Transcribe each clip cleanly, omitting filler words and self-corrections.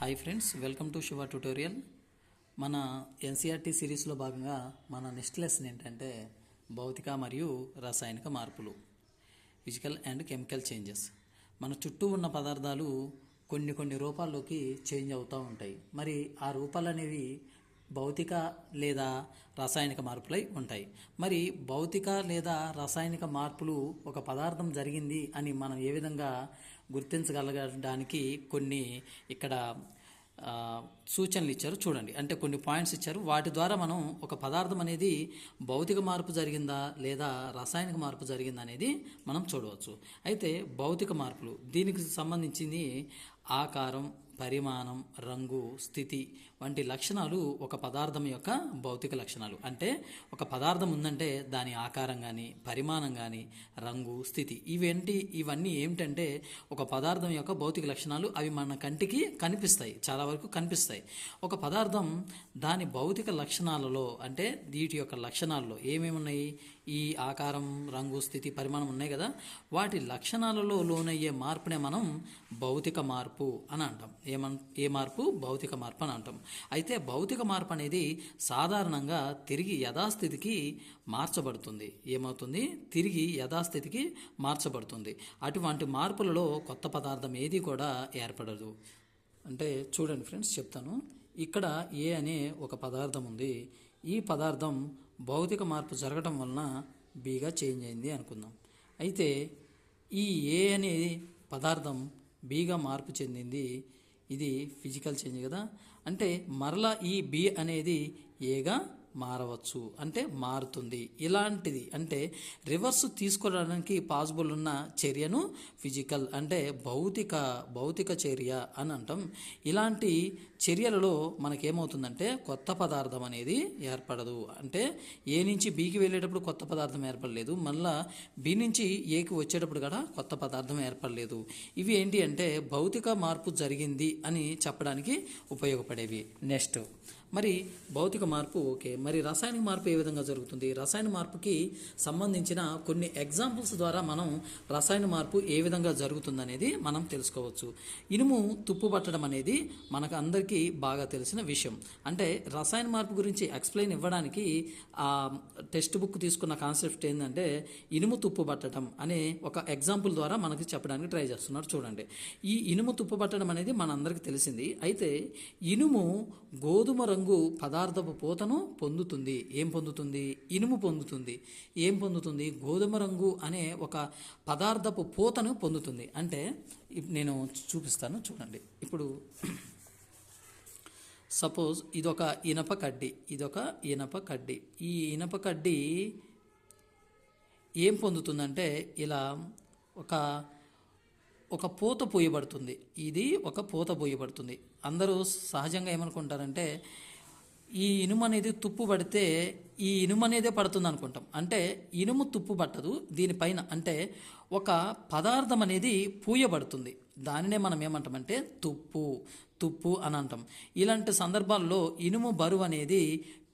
Hi friends, welcome to Shiva tutorial. మన NCERT సిరీస్లో భాగంగా మన నెక్స్ట్ లెసన్ ఏంటంటే భౌతిక మరియు రసాయనిక మార్పులు, ఫిజికల్ అండ్ కెమికల్ చేంజెస్. మన చుట్టూ ఉన్న పదార్థాలు కొన్ని రూపాల్లోకి చేంజ్ అవుతూ ఉంటాయి. మరి ఆ రూపాలు అనేవి భౌతిక లేదా రసాయనిక మార్పులై ఉంటాయి. మరి భౌతిక లేదా రసాయనిక మార్పులు ఒక పదార్థం జరిగింది అని మనం ఏ విధంగా గుర్తించగలగడానికి కొన్ని ఇక్కడ సూచనలు ఇచ్చారు చూడండి. అంటే కొన్ని పాయింట్స్ ఇచ్చారు, వాటి ద్వారా మనం ఒక పదార్థం అనేది భౌతిక మార్పు జరిగిందా లేదా రసాయనిక మార్పు జరిగిందా అనేది మనం చూడవచ్చు. అయితే భౌతిక మార్పులు దీనికి సంబంధించింది ఆకారం, పరిమాణం, రంగు, స్థితి వంటి లక్షణాలు ఒక పదార్థం యొక్క భౌతిక లక్షణాలు. అంటే ఒక పదార్థం ఉందంటే దాని ఆకారం కానీ, పరిమాణం కానీ, రంగు, స్థితి ఇవన్నీ ఏమిటంటే ఒక పదార్థం యొక్క భౌతిక లక్షణాలు. అవి మన కంటికి కనిపిస్తాయి, చాలా వరకు కనిపిస్తాయి. ఒక పదార్థం దాని భౌతిక లక్షణాలలో, అంటే వీటి యొక్క లక్షణాల్లో ఏమేమి ఉన్నాయి, ఈ ఆకారం, రంగు, స్థితి, పరిమాణం ఉన్నాయి కదా, వాటి లక్షణాలలో లోనయ్యే మార్పునే మనం భౌతిక మార్పు అని అంటాం. ఏ మార్పు? భౌతిక మార్పు అని అంటాం. అయితే భౌతిక మార్పు అనేది సాధారణంగా తిరిగి యథాస్థితికి మార్చబడుతుంది. ఏమవుతుంది? తిరిగి యథాస్థితికి మార్చబడుతుంది. అటువంటి మార్పులలో కొత్త పదార్థం ఏది కూడా ఏర్పడదు. అంటే చూడండి ఫ్రెండ్స్, చెప్తాను. ఇక్కడ ఏ అనే ఒక పదార్థం ఉంది. ఈ పదార్థం భౌతిక మార్పు జరగడం వలన బీగా చేంజ్ అయింది అనుకుందాం. అయితే ఈ ఏ అనే పదార్థం బీగా మార్పు చెందింది. ఇది ఫిజికల్ చేంజ్ కదా. అంటే మరలా ఈ బి అనేది ఏగా మారవచ్చు, అంటే మారుతుంది. ఇలాంటిది అంటే రివర్స్ తీసుకోవడానికి పాసిబుల్ ఉన్న చర్యను ఫిజికల్ అంటే భౌతిక చర్య అని అంటాం. ఇలాంటి చర్యలలో మనకేమవుతుందంటే కొత్త పదార్థం అనేది ఏర్పడదు. అంటే ఏ నుంచి బీకి వెళ్ళేటప్పుడు కొత్త పదార్థం ఏర్పడలేదు, మళ్ళా బి నుంచి ఏకి వచ్చేటప్పుడు కూడా కొత్త పదార్థం ఏర్పడలేదు. ఇవి ఏంటి అంటే భౌతిక మార్పు జరిగింది అని చెప్పడానికి ఉపయోగపడేవి. నెక్స్ట్ మరి భౌతిక మార్పు ఓకే, మరి రసాయనిక మార్పు ఏ విధంగా జరుగుతుంది? రసాయన మార్పుకి సంబంధించిన కొన్ని ఎగ్జాంపుల్స్ ద్వారా మనం రసాయన మార్పు ఏ విధంగా జరుగుతుందనేది మనం తెలుసుకోవచ్చు. ఇనుము తుప్పు పట్టడం అనేది మనకు అందరికీ బాగా తెలిసిన విషయం. అంటే రసాయన మార్పు గురించి ఎక్స్ప్లెయిన్ ఇవ్వడానికి ఆ టెక్స్ట్ బుక్ తీసుకున్న కాన్సెప్ట్ ఏంటంటే ఇనుము తుప్పు పట్టడం అనే ఒక ఎగ్జాంపుల్ ద్వారా మనకి చెప్పడానికి ట్రై చేస్తున్నారు. చూడండి, ఈ ఇనుము తుప్పు పట్టడం అనేది మనందరికీ తెలిసింది. అయితే ఇనుము గోధుమ రంగు పదార్థపు పూతను పొందుతుంది. ఏం పొందుతుంది? ఇనుము పొందుతుంది. ఏం పొందుతుంది? గోధుమ రంగు అనే ఒక పదార్థపు పూతను పొందుతుంది. అంటే నేను చూపిస్తాను చూడండి. ఇప్పుడు సపోజ్ ఇదొక ఇనప కడ్డీ. ఈ ఇనప కడ్డీ ఏం పొందుతుందంటే ఇలా ఒక పూత పూయబడుతుంది. ఇది ఒక పూత పూయబడుతుంది. అందరూ సహజంగా ఏమనుకుంటారంటే ఈ ఇనుము అనేది తుప్పు పడితే ఈ ఇనుము అనేదే పడుతుంది అనుకుంటాం. అంటే ఇనుము తుప్పు పట్టదు దీనిపైన, అంటే ఒక పదార్థం అనేది పూయబడుతుంది. దానినే మనం ఏమంటామంటే తుప్పు అని అంటాం. ఇలాంటి సందర్భాల్లో ఇనుము బరువు అనేది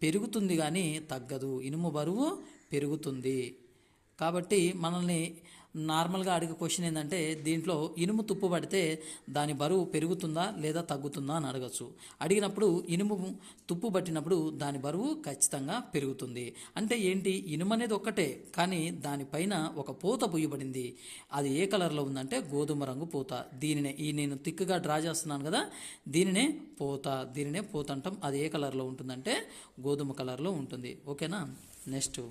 పెరుగుతుంది కానీ తగ్గదు. ఇనుము బరువు పెరుగుతుంది. కాబట్టి మనల్ని నార్మల్గా అడిగే క్వశ్చన్ ఏంటంటే దీంట్లో ఇనుము తుప్పు పడితే దాని బరువు పెరుగుతుందా లేదా తగ్గుతుందా అని అడగచ్చు. అడిగినప్పుడు ఇనుము తుప్పు పట్టినప్పుడు దాని బరువు ఖచ్చితంగా పెరుగుతుంది. అంటే ఏంటి? ఇనుము అనేది ఒక్కటే, కానీ దానిపైన ఒక పూత పూయబడింది. అది ఏ కలర్లో ఉందంటే గోధుమ రంగు పూత. దీనినే నేను థిక్గా డ్రా చేస్తున్నాను కదా, దీనినే పూత అంటాం. అది ఏ కలర్లో ఉంటుందంటే గోధుమ కలర్లో ఉంటుంది. ఓకేనా? నెక్స్ట్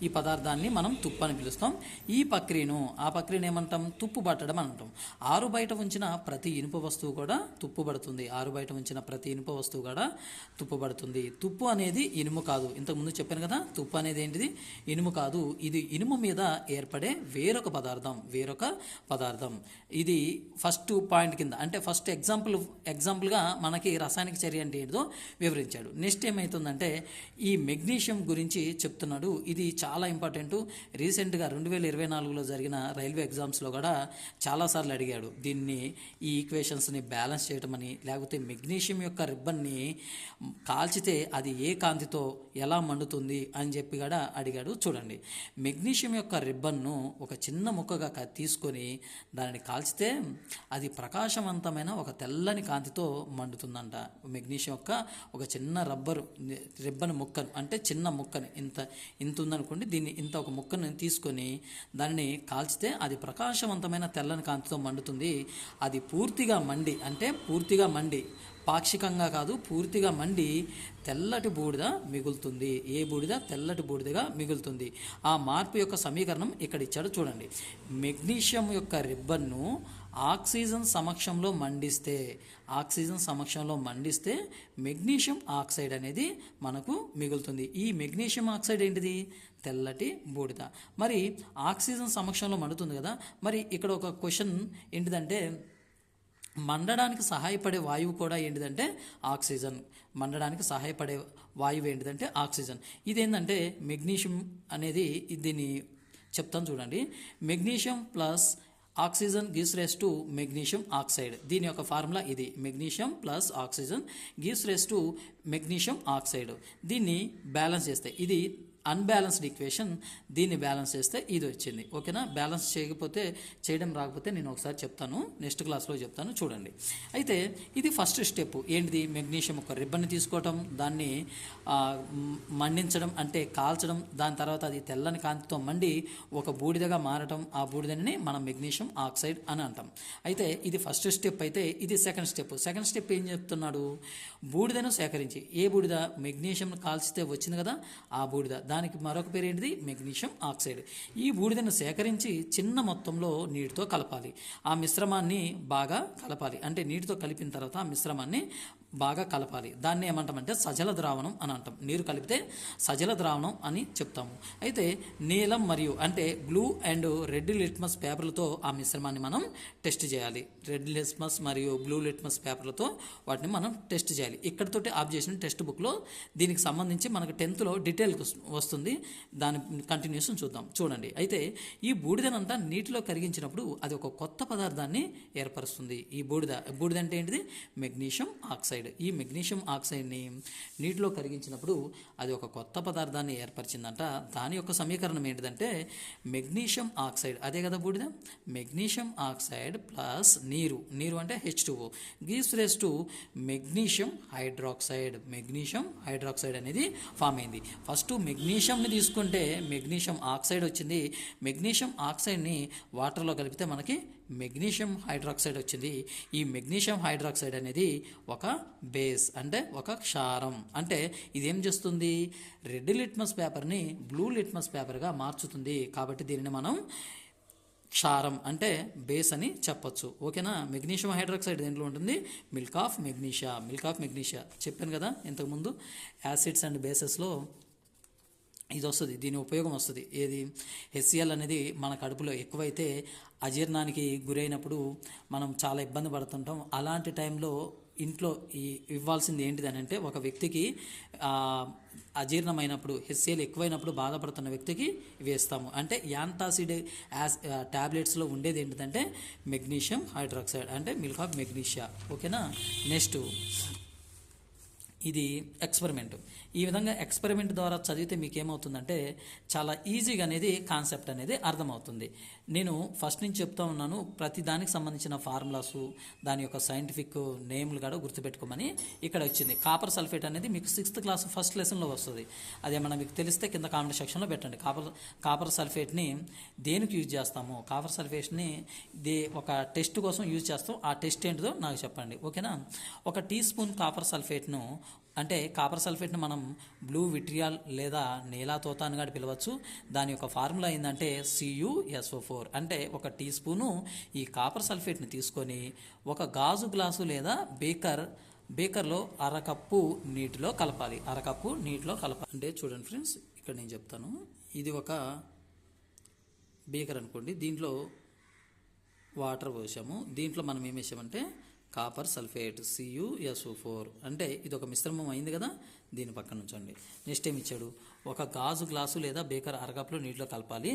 ఈ పదార్థాన్ని మనం తుప్పు అని పిలుస్తాం. ఆ ప్రక్రియను ఏమంటాం? తుప్పు పట్టడం అని అంటాం. ఆరు బయట ఉంచిన ప్రతి ఇనుప వస్తువు కూడా తుప్పు పడుతుంది. తుప్పు పడుతుంది. తుప్పు అనేది ఇనుము కాదు. ఇంతకుముందు చెప్పాను కదా, తుప్పు అనేది ఏంటిది? ఇనుము కాదు. ఇది ఇనుము మీద ఏర్పడే వేరొక పదార్థం. ఇది ఫస్ట్ పాయింట్ కింద, అంటే ఫస్ట్ ఎగ్జాంపుల్గా మనకి రసాయనిక చర్య అంటే ఏంటిదో వివరించాడు. నెక్స్ట్ ఏమవుతుందంటే ఈ మెగ్నీషియం గురించి చెప్తున్నాడు. ఇది చాలా ఇంపార్టెంట్. రీసెంట్గా 2024లో జరిగిన రైల్వే ఎగ్జామ్స్లో కూడా చాలాసార్లు అడిగాడు దీన్ని, ఈ ఈక్వేషన్స్ని బ్యాలెన్స్ చేయటమని, లేకపోతే మెగ్నీషియం యొక్క రిబ్బన్ని కాల్చితే అది ఏ కాంతితో ఎలా మండుతుంది అని చెప్పి కూడా అడిగాడు. చూడండి, మెగ్నీషియం యొక్క రిబ్బన్ను ఒక చిన్న ముక్కగా తీసుకొని దానిని కాల్చితే అది ప్రకాశవంతమైన ఒక తెల్లని కాంతితో మండుతుందంట. మెగ్నీషియం యొక్క ఒక చిన్న రిబ్బన్ ముక్కను, అంటే చిన్న ముక్కని ఇంత ఉందనుకోండి, దీన్ని ఇంత ఒక ముక్కను తీసుకొని దానిని కాల్చితే అది ప్రకాశవంతమైన తెల్లని కాంతితో మండుతుంది. అది పూర్తిగా మండి, అంటే పూర్తిగా మండి, పాక్షికంగా కాదు, పూర్తిగా మండి తెల్లటి బూడిద మిగులుతుంది. ఏ బూడిద? తెల్లటి బూడిదగా మిగులుతుంది. ఆ మార్పు యొక్క సమీకరణం ఇక్కడ ఇచ్చాడు చూడండి. మెగ్నీషియం యొక్క రిబ్బన్ను ఆక్సిజన్ సమక్షంలో మండిస్తే మెగ్నీషియం ఆక్సైడ్ అనేది మనకు మిగులుతుంది. ఈ మెగ్నీషియం ఆక్సైడ్ ఏంటిది? తెల్లటి బూడిద. మరి ఆక్సిజన్ సమక్షంలో మండుతుంది కదా, మరి ఇక్కడ ఒక క్వశ్చన్ ఏంటిదంటే, మండడానికి సహాయపడే వాయువు కూడా ఏంటిదంటే ఆక్సిజన్. మండడానికి సహాయపడే వాయువు ఏంటిదంటే ఆక్సిజన్. ఇదేంటంటే మెగ్నీషియం అనేది, దీన్ని చెప్తాను చూడండి. Magnesium plus oxygen gives rise to magnesium oxide. దీని యొక్క ఫార్ములా ఇది. Magnesium plus oxygen gives rise to magnesium oxide. దీన్ని బ్యాలెన్స్ చేస్తే ఇది అన్బ్యాలెన్స్డ్ ఈక్వేషన్, దీన్ని బ్యాలెన్స్ చేస్తే ఇది వచ్చింది. ఓకేనా? బ్యాలెన్స్ చేయడం రాకపోతే నేను ఒకసారి చెప్తాను, నెక్స్ట్ క్లాస్లో చెప్తాను, చూడండి. అయితే ఇది ఫస్ట్ స్టెప్. ఏంటిది? మెగ్నీషియం ఒక రిబ్బన్ని తీసుకోవటం, దాన్ని మండించడం, అంటే కాల్చడం, దాని తర్వాత అది తెల్లని కాంతితో మండి ఒక బూడిదగా మారటం. ఆ బూడిదని మనం మెగ్నీషియం ఆక్సైడ్ అని అంటాం. అయితే ఇది ఫస్ట్ స్టెప్. అయితే ఇది సెకండ్ స్టెప్ ఏం చెప్తున్నాడు? బూడిదను సేకరించి, ఏ బూడిద? మెగ్నీషియం కాల్చితే వచ్చింది కదా ఆ బూడిద, దానికి మరొక పేరు ఏంటిది? Magnesium oxide. ఈ బూడిదను సేకరించి చిన్న మొత్తంలో నీటితో కలపాలి. ఆ మిశ్రమాన్ని బాగా కలపాలి, అంటే నీటితో కలిపిన తర్వాత ఆ మిశ్రమాన్ని బాగా కలపాలి. దాన్ని ఏమంటామంటే సజల ద్రావణం అని అంటాం. నీరు కలిపితే సజల ద్రావణం అని చెప్తాము. అయితే నీలం మరియు అంటే బ్లూ అండ్ రెడ్ లిట్మస్ పేపర్లతో ఆ మిశ్రమాన్ని మనం టెస్ట్ చేయాలి. రెడ్ లిట్మస్ మరియు బ్లూ లిట్మస్ పేపర్లతో వాటిని మనం టెస్ట్ చేయాలి. ఇక్కడితోటి ఆఫ్ చేసిన టెక్స్ట్ బుక్లో దీనికి సంబంధించి మనకు 10th డీటెయిల్ వస్తుంది. దాని కంటిన్యూషన్ చూద్దాం. చూడండి, అయితే ఈ బూడిదనంతా నీటిలో కరిగించినప్పుడు అది ఒక కొత్త పదార్థాన్ని ఏర్పరుస్తుంది. ఈ బూడిద అంటే ఏంటిది? Magnesium oxide. ఈ మెగ్నీషియం ఆక్సైడ్ని నీటిలో కరిగించినప్పుడు అది ఒక కొత్త పదార్థాన్ని ఏర్పరిచిందంట. దాని యొక్క సమీకరణం ఏంటిదంటే మెగ్నీషియం ఆక్సైడ్, అదే కదా బూడిద, మెగ్నీషియం ఆక్సైడ్ ప్లస్ నీరు అంటే H2O gives rise to magnesium hydroxide అనేది ఫామ్ అయింది. ఫస్ట్ మెగ్నీషియంని తీసుకుంటే మెగ్నీషియం ఆక్సైడ్ వచ్చింది. మెగ్నీషియం ఆక్సైడ్ని వాటర్లో కలిపితే మనకి మెగ్నీషియం హైడ్రాక్సైడ్ వచ్చింది. ఈ మెగ్నీషియం హైడ్రాక్సైడ్ అనేది ఒక బేస్, అంటే ఒక క్షారం. అంటే ఇదేం చేస్తుంది? రెడ్ లిట్మస్ పేపర్ని బ్లూ లిట్మస్ పేపర్గా మార్చుతుంది. కాబట్టి దీనిని మనం క్షారం అంటే బేస్ అని చెప్పొచ్చు. ఓకేనా? మెగ్నీషియం హైడ్రాక్సైడ్ దేంట్లో ఉంటుంది? మిల్క్ ఆఫ్ మెగ్నీషియా చెప్పాను కదా ఇంతకుముందు. యాసిడ్స్ అండ్ బేసెస్లో ఇది వస్తుంది, దీని ఉపయోగం వస్తుంది. ఏది? HCl అనేది మన కడుపులో ఎక్కువైతే అజీర్ణానికి గురైనప్పుడు మనం చాలా ఇబ్బంది పడుతుంటాం. అలాంటి టైంలో ఇంట్లో ఇవ్వాల్సింది ఏంటిది అని అంటే, ఒక వ్యక్తికి అజీర్ణమైనప్పుడు HCl ఎక్కువైనప్పుడు బాధపడుతున్న వ్యక్తికి వేస్తాము. అంటే యాంటాసిడ్ ట్యాబ్లెట్స్లో ఉండేది ఏంటిదంటే మెగ్నీషియం హైడ్రాక్సైడ్, అంటే మిల్క్ ఆఫ్ మెగ్నీషియా. ఓకేనా? నెక్స్ట్ ఇది ఎక్స్పెరిమెంట్. ఈ విధంగా ఎక్స్పెరిమెంట్ ద్వారా చదివితే మీకు ఏమవుతుందంటే చాలా ఈజీగా అనేది కాన్సెప్ట్ అనేది అర్థమవుతుంది. నేను ఫస్ట్ నుంచి చెప్తా ఉన్నాను, ప్రతి దానికి సంబంధించిన ఫార్ములాస్, దాని యొక్క సైంటిఫిక్ నేమ్లు కూడా గుర్తుపెట్టుకోమని ఇక్కడ వచ్చింది. కాపర్ సల్ఫేట్ అనేది మీకు 6th క్లాస్ ఫస్ట్ లెసన్లో వస్తుంది. అదేమన్నా మీకు తెలిస్తే కింద కామెంట్ సెక్షన్లో పెట్టండి. కాపర్ సల్ఫేట్ని దేనికి యూజ్ చేస్తాము? కాపర్ సల్ఫేట్ని ఒక టెస్ట్ కోసం యూజ్ చేస్తాం. ఆ టెస్ట్ ఏంటిదో నాకు చెప్పండి. ఓకేనా? 1 టీ స్పూన్ కాపర్ సల్ఫేట్ను, అంటే కాపర్ సల్ఫేట్ని మనం బ్లూ విట్రియాల్ లేదా నీలాతోత అని కూడా పిలవచ్చు. దాని యొక్క ఫార్ములా ఏంటంటే CuSO4. అంటే 1 టీ స్పూను ఈ కాపర్ సల్ఫేట్ని తీసుకొని ఒక గాజు గ్లాసు లేదా బేకర్లో అరకప్పు నీటిలో కలపాలి. అంటే చూడండి ఫ్రెండ్స్, ఇక్కడ నేను చెప్తాను. ఇది ఒక బేకర్ అనుకోండి, దీంట్లో వాటర్ పోసాము. దీంట్లో మనం ఏం వేసామంటే కాపర్ సల్ఫేట్ CuSO4 అంటే ఇది ఒక మిశ్రమం అయింది కదా, దీని పక్కన ఉంచండి. నెక్స్ట్ ఏమి ఇచ్చాడు, ఒక గాజు గ్లాసు లేదా బేకర్ అరకప్లో నీటిలో కలపాలి.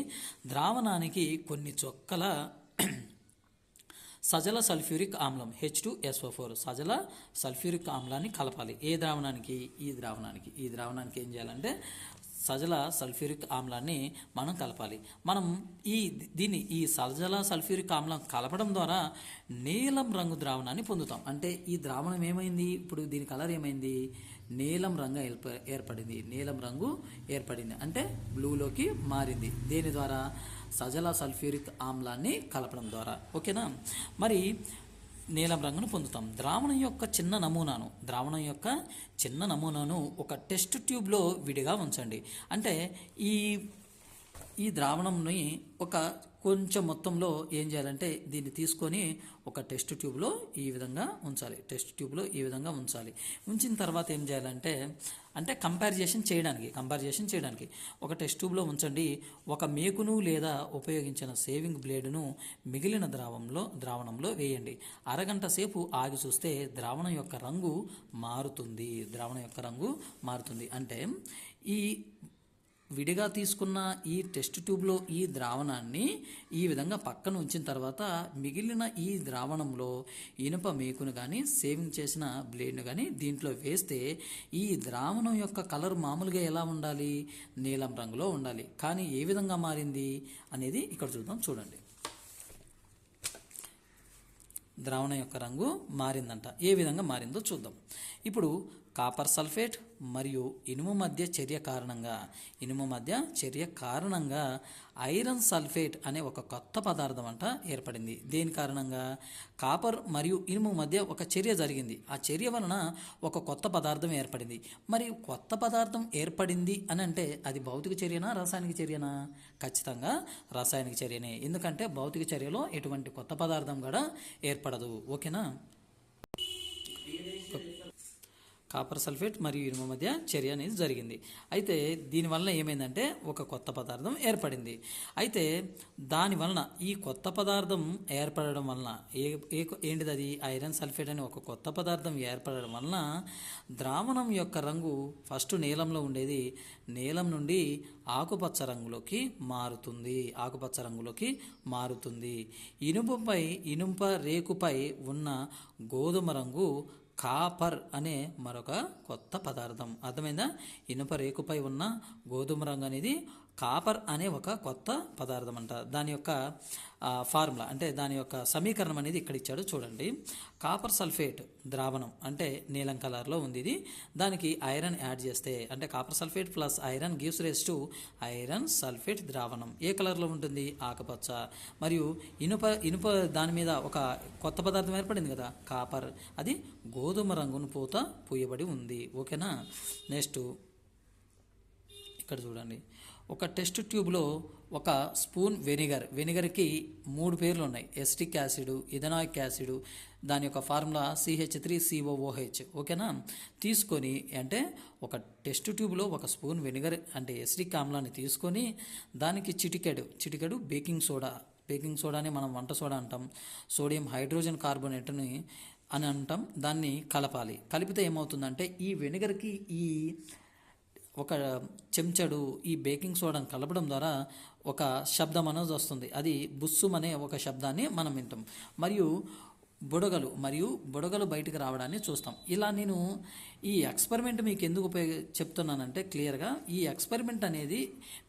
ద్రావణానికి కొన్ని చుక్కల సజల సల్ఫ్యూరిక్ ఆమ్లం H2SO4 సజల సల్ఫ్యూరిక్ ఆమ్లాన్ని కలపాలి. ఏ ద్రావణానికి, ఈ ద్రావణానికి ఏం చేయాలంటే సజల సల్ఫ్యూరిక్ ఆమ్లాన్ని మనం కలపాలి. మనం ఈ సజల సల్ఫ్యూరిక్ ఆమ్లం కలపడం ద్వారా నీలం రంగు ద్రావణాన్ని పొందుతాం. అంటే ఈ ద్రావణం ఏమైంది, ఇప్పుడు దీని కలర్ ఏమైంది, నీలం రంగు ఏర్పడింది అంటే బ్లూలోకి మారింది. దేని ద్వారా, సజల సల్ఫ్యూరిక్ ఆమ్లాన్ని కలపడం ద్వారా. ఓకేనా, మరి నీలం రంగును పొందుతాం. ద్రావణం యొక్క చిన్న నమూనాను ఒక టెస్ట్ ట్యూబ్లో విడిగా ఉంచండి. అంటే ఈ ద్రావణంని ఒక కొంచెం మొత్తంలో ఏం చేయాలంటే దీన్ని తీసుకొని ఒక టెస్ట్ ట్యూబ్లో ఈ విధంగా ఉంచాలి. ఉంచిన తర్వాత ఏం చేయాలంటే కంపారిజేషన్ చేయడానికి ఒక టెస్ట్ ట్యూబ్లో ఉంచండి. ఒక మేకును లేదా ఉపయోగించిన సేవింగ్ బ్లేడును మిగిలిన ద్రావణంలో వేయండి. అరగంట సేపు ఆగి చూస్తే ద్రావణం యొక్క రంగు మారుతుంది. అంటే ఈ విడిగా తీసుకున్న ఈ టెస్ట్ ట్యూబ్లో ఈ ద్రావణాన్ని ఈ విధంగా పక్కన ఉంచిన తర్వాత మిగిలిన ఈ ద్రావణంలో ఇనుప మేకును కానీ సేవింగ్ చేసిన బ్లేడ్ను కానీ దీంట్లో వేస్తే ఈ ద్రావణం యొక్క కలర్ మామూలుగా ఎలా ఉండాలి, నీలం రంగులో ఉండాలి. కానీ ఏ విధంగా మారింది అనేది ఇక్కడ చూడండి. ద్రావణం యొక్క రంగు మారిందంట. ఏ విధంగా మారిందో చూద్దాం. ఇప్పుడు కాపర్ సల్ఫేట్ మరియు ఇనుము మధ్య చర్య కారణంగా ఐరన్ సల్ఫేట్ అనే ఒక కొత్త పదార్థం ఏర్పడింది. దేని కారణంగా, కాపర్ మరియు ఇనుము మధ్య ఒక చర్య జరిగింది. ఆ చర్య వలన ఒక కొత్త పదార్థం ఏర్పడింది. మరి కొత్త పదార్థం ఏర్పడింది అని అంటే అది భౌతిక చర్యనా, రాసాయనిక చర్యనా? ఖచ్చితంగా రాసాయనిక చర్యనే. ఎందుకంటే భౌతిక చర్యలో ఎటువంటి కొత్త పదార్థం కూడా ఏర్పడదు. ఓకేనా, కాపర్ సల్ఫేట్ మరియు ఇనుము మధ్య చర్య అనేది జరిగింది. అయితే దీనివల్ల ఏమైందంటే ఒక కొత్త పదార్థం ఏర్పడింది. అయితే దానివలన ఈ కొత్త పదార్థం ఏర్పడడం వలన ఏంటిది, అది ఐరన్ సల్ఫేట్ అనే ఒక కొత్త పదార్థం ఏర్పడడం వలన ద్రావణం యొక్క రంగు ఫస్ట్ నీలంలో ఉండేది నీలం నుండి ఆకుపచ్చ రంగులోకి మారుతుంది. ఇనుప రేకుపై ఉన్న గోధుమ రంగు కాపర్ అనే మరొక కొత్త పదార్థం. అర్థమైందా? ఇనుప రేకుపై ఉన్న గోధుమ రంగు అనేది కాపర్ అనే ఒక కొత్త పదార్థం అంట. దాని యొక్క ఫార్ములా అంటే దాని యొక్క సమీకరణం అనేది ఇక్కడ ఇచ్చాడు చూడండి. కాపర్ సల్ఫేట్ ద్రావణం అంటే నీలం కలర్లో ఉంది. ఇది దానికి ఐరన్ యాడ్ చేస్తే అంటే copper sulphate plus iron gives race to iron sulphate ద్రావణం. ఏ కలర్లో ఉంటుంది? ఆకుపచ్చ. మరియు ఇనుప దాని మీద ఒక కొత్త పదార్థం ఏర్పడింది కదా, కాపర్, అది గోధుమ రంగును పూయబడి ఉంది. ఓకేనా, నెక్స్ట్ ఇక్కడ చూడండి. ఒక టెస్ట్ ట్యూబ్లో ఒక స్పూన్ వెనిగర్కి 3 పేర్లు ఉన్నాయి. ఎసిటిక్ యాసిడ్, ఇథనాయిక్ యాసిడ్, దాని యొక్క ఫార్ములా CH3COOH. ఓకేనా, తీసుకొని అంటే ఒక టెస్ట్ ట్యూబ్లో ఒక స్పూన్ వెనిగర్ అంటే ఎసిటిక్ ఆమ్లాన్ని తీసుకొని దానికి చిటికెడు బేకింగ్ సోడాని మనం వంట సోడా అంటాం, సోడియం హైడ్రోజన్ కార్బోనేట్ని అని అంటాం. దాన్ని కలపాలి. కలిపితే ఏమవుతుందంటే ఈ వెనిగర్కి ఒక చెంచాడు ఈ బేకింగ్ సోడాను కలపడం ద్వారా ఒక శబ్దం అనేది వస్తుంది. అది బుస్సుమనే ఒక శబ్దాన్ని మనం వింటాం. మరియు బుడగలు బయటకు రావడాన్ని చూస్తాం. ఇలా నేను ఈ ఎక్స్పెరిమెంట్ మీకు ఎందుకు చెప్తున్నానంటే క్లియర్గా ఈ ఎక్స్పెరిమెంట్ అనేది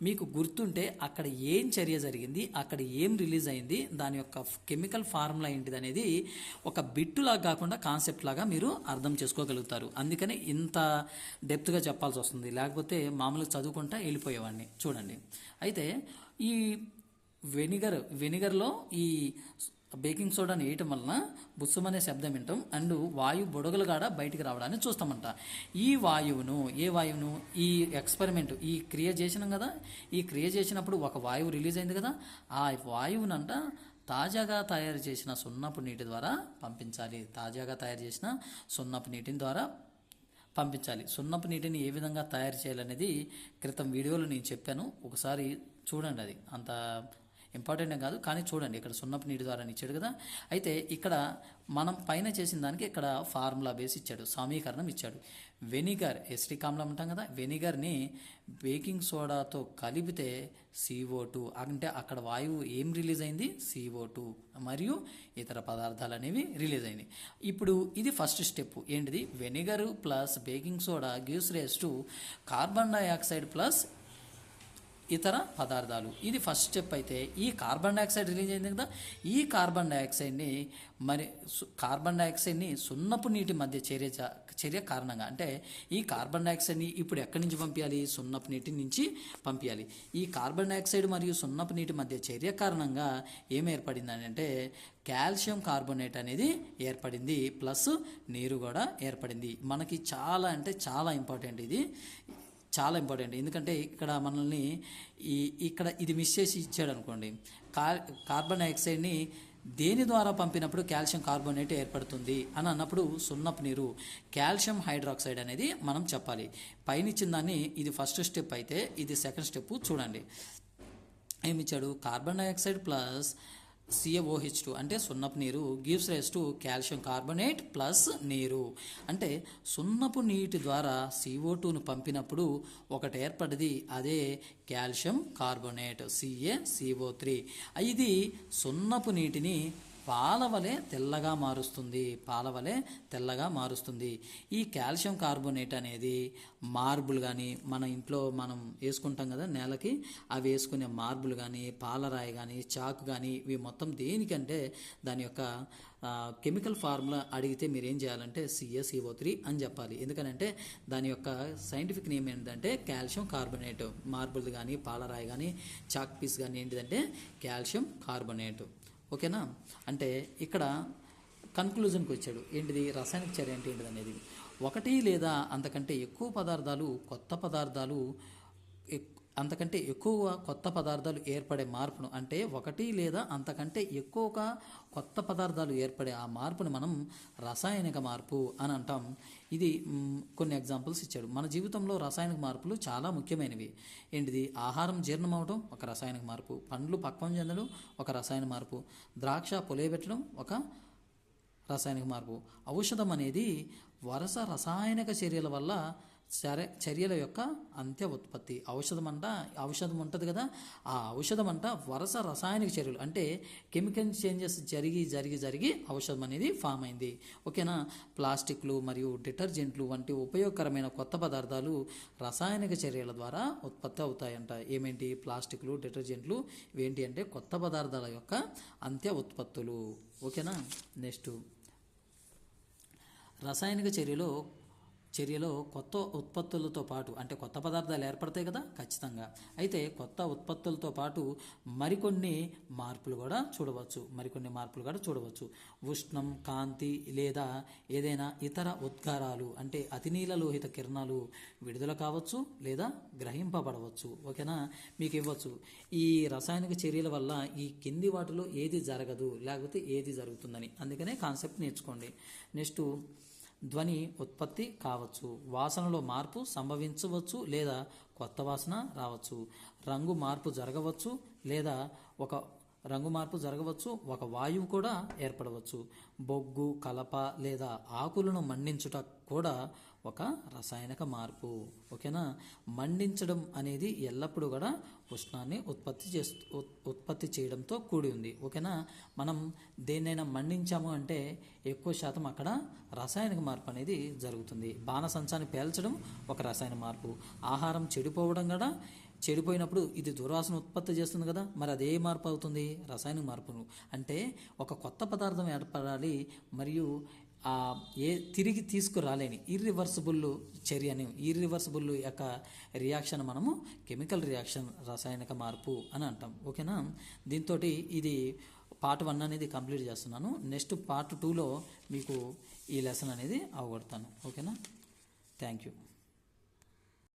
మీకు గుర్తుంటే అక్కడ ఏం చర్య జరిగింది, అక్కడ ఏం రిలీజ్ అయింది, దాని యొక్క కెమికల్ ఫార్ములా ఏంటిది అనేది ఒక బిట్టులాగా కాకుండా కాన్సెప్ట్ లాగా మీరు అర్థం చేసుకోగలుగుతారు. అందుకని ఇంత డెప్త్గా చెప్పాల్సి వస్తుంది, లేకపోతే మామూలుగా చదువుకుంటా వెళ్ళిపోయేవాడిని. చూడండి, అయితే ఈ వెనిగర్లో ఈ బేకింగ్ సోడాని వేయటం వలన బుస్సుమనే శబ్దం వింటాం అండ్ వాయు బుడగలు కాడ బయటికి రావడాన్ని చూస్తామంట. ఏ వాయువును ఈ ఎక్స్పెరిమెంట్ ఈ క్రియ చేసినాం కదా, ఈ క్రియ చేసినప్పుడు ఒక వాయువు రిలీజ్ అయింది కదా, ఆ వాయువునంట తాజాగా తయారు చేసిన సున్నపు నీటి ద్వారా పంపించాలి. సున్నపు నీటిని ఏ విధంగా తయారు చేయాలనేది క్రితం వీడియోలో నేను చెప్పాను, ఒకసారి చూడండి. అది అంత ఇంపార్టెంట్ కాదు, కానీ చూడండి ఇక్కడ సున్నపు నీటి ద్వారా ఇచ్చాడు కదా. అయితే ఇక్కడ మనం పైన చేసిన దానికి ఇక్కడ ఫార్ములా బేస్ ఇచ్చాడు, సమీకరణం ఇచ్చాడు. వెనిగర్, ఎసిటిక్ ఆమ్లం అంటాం కదా, వెనిగర్ని బేకింగ్ సోడాతో కలిపితే CO2 అంటే అక్కడ వాయువు ఏం రిలీజ్ అయింది, CO2 మరియు ఇతర పదార్థాలు అనేవి రిలీజ్ అయినాయి. ఇప్పుడు ఇది ఫస్ట్ స్టెప్ ఏంటిది, vinegar plus baking soda gives rise to carbon dioxide plus ఇతర పదార్థాలు. ఇది ఫస్ట్ స్టెప్. అయితే ఈ కార్బన్ డైఆక్సైడ్ రిలీజ్ అయింది కదా, ఈ కార్బన్ డైఆక్సైడ్ని సున్నపు నీటి మధ్య చర్య కారణంగా, అంటే ఈ కార్బన్ డైఆక్సైడ్ని ఇప్పుడు ఎక్కడి నుంచి పంపించాలి, సున్నపు నీటి నుంచి పంపించాలి. ఈ కార్బన్ డైఆక్సైడ్ మరియు సున్నపు నీటి మధ్య చర్య కారణంగా ఏం ఏర్పడింది అంటే కాల్షియం కార్బోనేట్ అనేది ఏర్పడింది, ప్లస్ నీరు కూడా ఏర్పడింది. మనకి చాలా అంటే చాలా ఇంపార్టెంట్, ఇది చాలా ఇంపార్టెంట్. ఎందుకంటే ఇక్కడ మనల్ని ఇక్కడ ఇది మిస్ చేసి ఇచ్చాడు అనుకోండి, కార్బన్ డైఆక్సైడ్ని దేని ద్వారా పంపినప్పుడు కాల్షియం కార్బోనేట్ ఏర్పడుతుంది అని అన్నప్పుడు సున్నపు నీరు, కాల్షియం హైడ్రాక్సైడ్ అనేది మనం చెప్పాలి. పైన ఇచ్చిన దాన్ని ఇది ఫస్ట్ స్టెప్ అయితే ఇది సెకండ్ స్టెప్. చూడండి ఏమిచ్చాడు, కార్బన్ డైఆక్సైడ్ ప్లస్ CaOH2 అంటే సున్నపు నీరు gives rise to calcium carbonate plus నీరు. అంటే సున్నపు నీటి ద్వారా CO2ను పంపినప్పుడు ఒకటి ఏర్పడింది, అదే కాల్షియం కార్బోనేట్ CaCO3. ఇది సున్నపు నీటిని పాలవలే తెల్లగా మారుస్తుంది. ఈ కాల్షియం కార్బోనేట్ అనేది మార్బుల్ కానీ మన ఇంట్లో మనం వేసుకుంటాం కదా నేలకి, అవి వేసుకునే మార్బుల్ కానీ పాలరాయి కానీ చాకు కానీ ఇవి మొత్తం దేనికంటే దాని యొక్క కెమికల్ ఫార్ములా అడిగితే మీరు ఏం చేయాలంటే CaCO3 అని చెప్పాలి. ఎందుకనంటే దాని యొక్క సైంటిఫిక్ నేమ్ ఏంటంటే కాల్షియం కార్బోనేట్. మార్బుల్ కానీ పాలరాయి కానీ చాక్ పీస్ కానీ ఏంటిదంటే కాల్షియం కార్బోనేట్. ఓకేనా. అంటే ఇక్కడ కన్క్లూజన్కి వచ్చాడు, ఏంటిది రసాయనిక చర్య అంటే ఏంటిది అనేది. ఒకటి లేదా అంతకంటే ఎక్కువ పదార్థాలు అంతకంటే ఎక్కువ కొత్త పదార్థాలు ఏర్పడే మార్పును, అంటే ఒకటి లేదా అంతకంటే ఎక్కువగా కొత్త పదార్థాలు ఏర్పడే ఆ మార్పును మనం రసాయనిక మార్పు అని అంటాం. ఇది కొన్ని ఎగ్జాంపుల్స్ ఇచ్చాడు. మన జీవితంలో రసాయనిక మార్పులు చాలా ముఖ్యమైనవి. ఏంటిది, ఆహారం జీర్ణం అవడం ఒక రసాయనిక మార్పు, పండ్లు పక్వం చెందడం ఒక రసాయన మార్పు, ద్రాక్ష పొలేబెట్టడం ఒక రసాయనిక మార్పు. ఔషధం అనేది వరుస రసాయనిక చర్యల వల్ల చర్యల యొక్క అంత్య ఉత్పత్తి. ఔషధం ఉంటుంది కదా, ఆ ఔషధం వరుస రసాయనిక చర్యలు అంటే కెమికల్ చేంజెస్ జరిగి ఔషధం అనేది ఫామ్ అయింది. ఓకేనా. ప్లాస్టిక్లు మరియు డిటర్జెంట్లు వంటి ఉపయోగకరమైన కొత్త పదార్థాలు రసాయనిక చర్యల ద్వారా ఉత్పత్తి అవుతాయంట. ఏమేంటి, ప్లాస్టిక్లు డిటర్జెంట్లు ఇవేంటి అంటే కొత్త పదార్థాల యొక్క అంత్య ఉత్పత్తులు. ఓకేనా. నెక్స్ట్, రసాయనిక చర్యలో కొత్త ఉత్పత్తులతో పాటు, అంటే కొత్త పదార్థాలు ఏర్పడతాయి కదా ఖచ్చితంగా. అయితే కొత్త ఉత్పత్తులతో పాటు మరికొన్ని మార్పులు కూడా చూడవచ్చు. ఉష్ణం, కాంతి లేదా ఏదైనా ఇతర ఉద్గారాలు అంటే అతినీల లోహిత కిరణాలు విడుదల కావచ్చు లేదా గ్రహింపబడవచ్చు. ఓకేనా. మీకు ఇవ్వచ్చు ఈ రసాయనిక చర్యల వల్ల ఈ కింది వాటిలో ఏది జరగదు లేకపోతే ఏది జరుగుతుందని, అందుకనే కాన్సెప్ట్ నేర్చుకోండి. నెక్స్ట్, ధ్వని ఉత్పత్తి కావచ్చు, వాసనలో మార్పు సంభవించవచ్చు లేదా కొత్త వాసన రావచ్చు, రంగు మార్పు జరగవచ్చు, ఒక వాయువు కూడా ఏర్పడవచ్చు, బొగ్గు, కలప లేదా ఆకులను మండించుట కూడా ఒక రసాయనిక మార్పు. ఓకేనా. మండించడం అనేది ఎల్లప్పుడూ కూడా ఉష్ణాన్ని ఉత్పత్తి చేయడంతో కూడి ఉంది. ఓకేనా. మనం దేన్నైనా మండించాము అంటే ఎక్కువ శాతం అక్కడ రసాయనిక మార్పు అనేది జరుగుతుంది. బాణసంచాన్ని పేల్చడం ఒక రసాయన మార్పు. ఆహారం చెడిపోయినప్పుడు ఇది దుర్వాసన ఉత్పత్తి చేస్తుంది కదా, మరి అదే మార్పు అవుతుంది, రసాయనిక మార్పును. అంటే ఒక కొత్త పదార్థం ఏర్పడాలి మరియు తిరిగి తీసుకురాలేని ఇర్రివర్సిబుల్ చర్యని, ఇర్రివర్సిబుల్ యొక్క రియాక్షన్ మనము కెమికల్ రియాక్షన్, రసాయనిక మార్పు అని అంటాం. ఓకేనా. దీంతో ఇది పార్ట్ 1 అనేది కంప్లీట్ చేస్తున్నాను. నెక్స్ట్ పార్ట్ 2లో మీకు ఈ లెసన్ అనేది అవగొడతాను. ఓకేనా. Thank you.